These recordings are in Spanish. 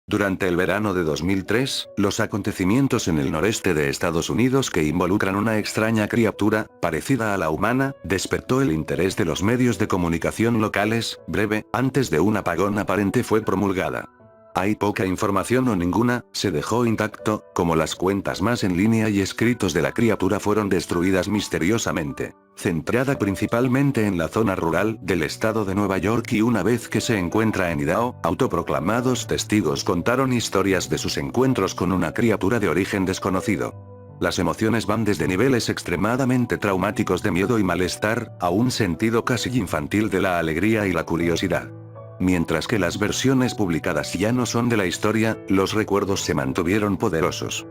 Durante el verano de 2003, los acontecimientos en el noreste de Estados Unidos que involucran una extraña criatura, parecida a la humana, despertó el interés de los medios de comunicación locales. Breve, antes de un apagón aparente fue promulgada. Hay poca información o ninguna, se dejó intacto, como las cuentas más en línea y escritos de la criatura fueron destruidas misteriosamente. Centrada principalmente en la zona rural del estado de Nueva York y una vez que se encuentra en Idaho, autoproclamados testigos contaron historias de sus encuentros con una criatura de origen desconocido. Las emociones van desde niveles extremadamente traumáticos de miedo y malestar, a un sentido casi infantil de la alegría y la curiosidad. Mientras que las versiones publicadas ya no son de la historia, los recuerdos se mantuvieron poderosos.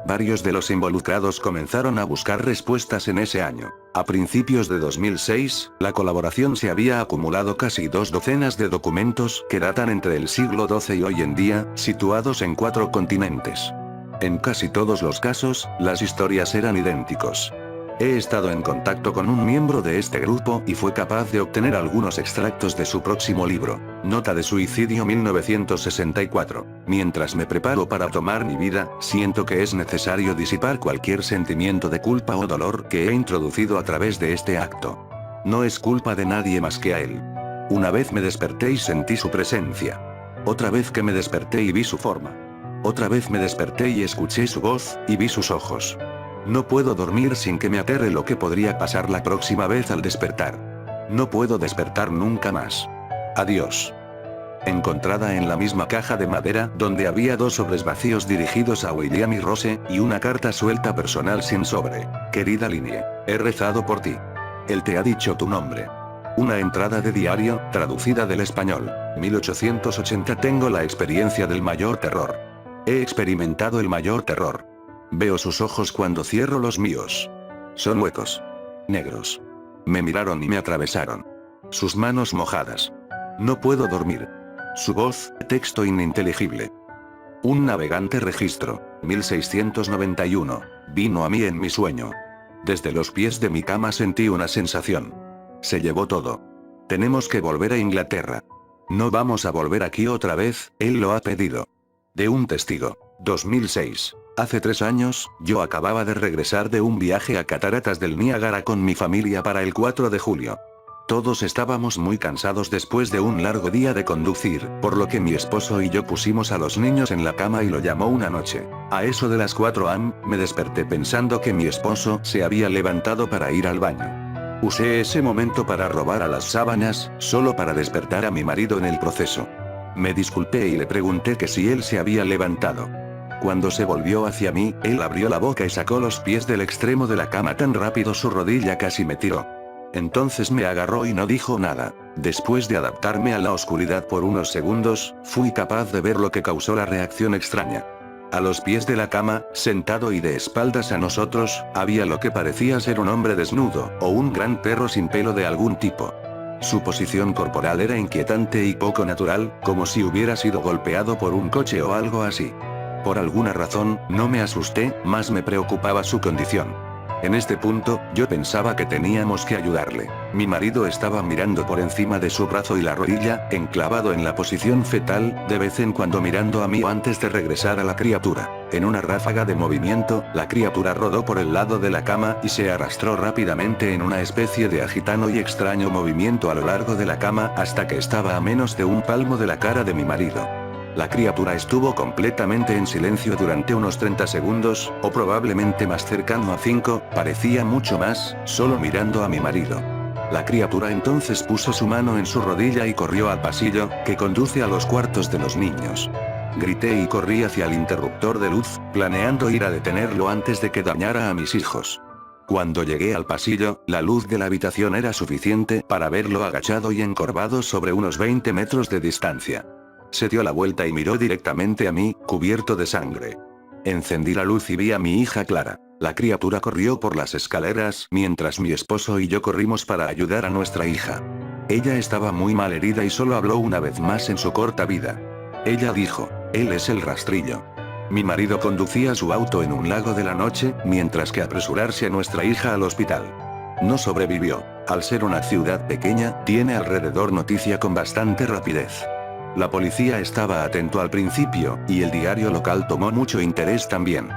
Varios de los involucrados comenzaron a buscar respuestas en ese año. A principios de 2006, la colaboración se había acumulado casi 2 docenas de documentos que datan entre el siglo XII y hoy en día, situados en 4 continentes. En casi todos los casos, las historias eran idénticos. He estado en contacto con un miembro de este grupo y fue capaz de obtener algunos extractos de su próximo libro, Nota de Suicidio 1964. Mientras me preparo para tomar mi vida, siento que es necesario disipar cualquier sentimiento de culpa o dolor que he introducido a través de este acto. No es culpa de nadie más que a él. Una vez me desperté y sentí su presencia. Otra vez que me desperté y vi su forma. Otra vez me desperté y escuché su voz, y vi sus ojos. No puedo dormir sin que me aterre lo que podría pasar la próxima vez al despertar. No puedo despertar nunca más. Adiós. Encontrada en la misma caja de madera donde había 2 sobres vacíos dirigidos a William y Rose, y una carta suelta personal sin sobre. Querida Linnie, he rezado por ti. Él te ha dicho tu nombre. Una entrada de diario, traducida del español. 1880. Tengo la experiencia del mayor terror. He experimentado el mayor terror. Veo sus ojos cuando cierro los míos. Son huecos. Negros. Me miraron y me atravesaron. Sus manos mojadas. No puedo dormir. Su voz, texto ininteligible. Un navegante registro, 1691, vino a mí en mi sueño. Desde los pies de mi cama sentí una sensación. Se llevó todo. Tenemos que volver a Inglaterra. No vamos a volver aquí otra vez, él lo ha pedido. De un testigo, 2006. Hace 3 años, yo acababa de regresar de un viaje a Cataratas del Niágara con mi familia para el 4 de julio. Todos estábamos muy cansados después de un largo día de conducir, por lo que mi esposo y yo pusimos a los niños en la cama y lo llamó una noche. A eso de las 4 am, me desperté pensando que mi esposo se había levantado para ir al baño. Usé ese momento para robar a las sábanas, solo para despertar a mi marido en el proceso. Me disculpé y le pregunté que si él se había levantado. Cuando se volvió hacia mí, él abrió la boca y sacó los pies del extremo de la cama tan rápido su rodilla casi me tiró. Entonces me agarró y no dijo nada. Después de adaptarme a la oscuridad por unos segundos, fui capaz de ver lo que causó la reacción extraña. A los pies de la cama, sentado y de espaldas a nosotros, había lo que parecía ser un hombre desnudo, o un gran perro sin pelo de algún tipo. Su posición corporal era inquietante y poco natural, como si hubiera sido golpeado por un coche o algo así. Por alguna razón, no me asusté, más me preocupaba su condición. En este punto, yo pensaba que teníamos que ayudarle. Mi marido estaba mirando por encima de su brazo y la rodilla, enclavado en la posición fetal, de vez en cuando mirando a mí antes de regresar a la criatura. En una ráfaga de movimiento, la criatura rodó por el lado de la cama y se arrastró rápidamente en una especie de agitano y extraño movimiento a lo largo de la cama hasta que estaba a menos de un palmo de la cara de mi marido. La criatura estuvo completamente en silencio durante unos 30 segundos, o probablemente más cercano a 5, parecía mucho más, solo mirando a mi marido. La criatura entonces puso su mano en su rodilla y corrió al pasillo, que conduce a los cuartos de los niños. Grité y corrí hacia el interruptor de luz, planeando ir a detenerlo antes de que dañara a mis hijos. Cuando llegué al pasillo, la luz de la habitación era suficiente para verlo agachado y encorvado sobre unos 20 metros de distancia. Se dio la vuelta y miró directamente a mí, cubierto de sangre. Encendí la luz y vi a mi hija Clara. La criatura corrió por las escaleras mientras mi esposo y yo corrimos para ayudar a nuestra hija. Ella estaba muy mal herida y solo habló una vez más en su corta vida. Ella dijo, él es el rastrillo. Mi marido conducía su auto en un lago de la noche, mientras que apresurarse a nuestra hija al hospital. No sobrevivió. Al ser una ciudad pequeña, tiene alrededor noticia con bastante rapidez. La policía estaba atento al principio, y el diario local tomó mucho interés también.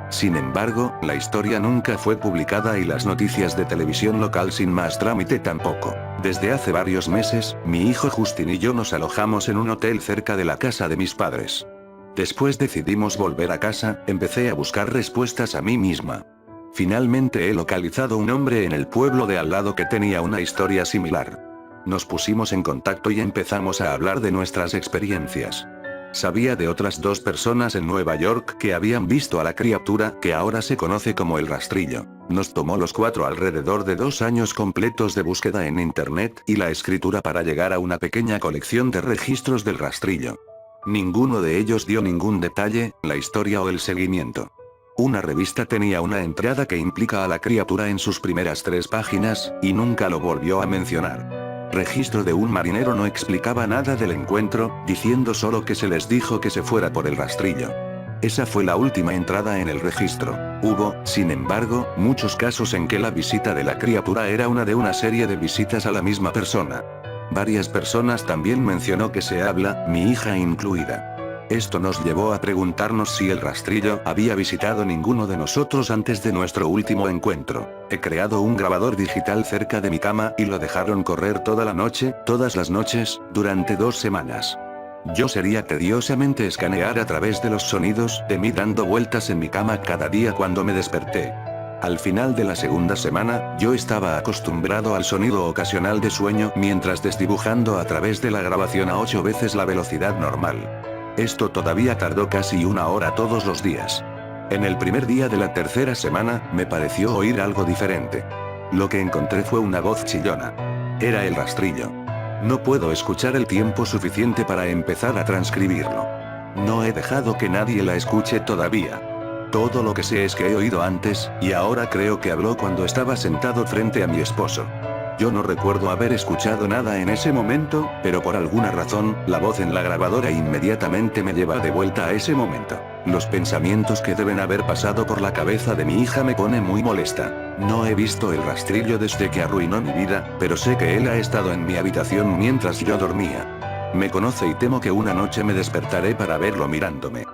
Sin embargo, la historia nunca fue publicada y las noticias de televisión local sin más trámite tampoco. Desde hace varios meses, mi hijo Justin y yo nos alojamos en un hotel cerca de la casa de mis padres. Después decidimos volver a casa, empecé a buscar respuestas a mí misma. Finalmente he localizado un hombre en el pueblo de al lado que tenía una historia similar. Nos pusimos en contacto y empezamos a hablar de nuestras experiencias. Sabía de otras 2 personas en Nueva York que habían visto a la criatura que ahora se conoce como el rastrillo. Nos tomó los 4 alrededor de 2 años completos de búsqueda en internet y la escritura para llegar a una pequeña colección de registros del rastrillo. Ninguno de ellos dio ningún detalle, la historia o el seguimiento. Una revista tenía una entrada que implica a la criatura en sus primeras 3 páginas, y nunca lo volvió a mencionar. Registro de un marinero no explicaba nada del encuentro, diciendo solo que se les dijo que se fuera por el rastrillo. Esa fue la última entrada en el registro. Hubo, sin embargo, muchos casos en que la visita de la criatura era una de una serie de visitas a la misma persona. Varias personas también mencionó que se habla, mi hija incluida. Esto nos llevó a preguntarnos si el rastrillo había visitado ninguno de nosotros antes de nuestro último encuentro. He creado un grabador digital cerca de mi cama y lo dejaron correr toda la noche, todas las noches, durante 2 semanas. Yo sería tediosamente escanear a través de los sonidos de mí dando vueltas en mi cama cada día cuando me desperté. Al final de la segunda semana, yo estaba acostumbrado al sonido ocasional de sueño mientras desdibujando a través de la grabación a 8 veces la velocidad normal. Esto todavía tardó casi 1 hora todos los días. En el primer día de la tercera semana, me pareció oír algo diferente. Lo que encontré fue una voz chillona. Era el rastrillo. No puedo escuchar el tiempo suficiente para empezar a transcribirlo. No he dejado que nadie la escuche todavía. Todo lo que sé es que he oído antes, y ahora creo que habló cuando estaba sentado frente a mi esposo. Yo no recuerdo haber escuchado nada en ese momento, pero por alguna razón, la voz en la grabadora inmediatamente me lleva de vuelta a ese momento. Los pensamientos que deben haber pasado por la cabeza de mi hija me pone muy molesta. No he visto el rastrillo desde que arruinó mi vida, pero sé que él ha estado en mi habitación mientras yo dormía. Me conoce y temo que una noche me despertaré para verlo mirándome.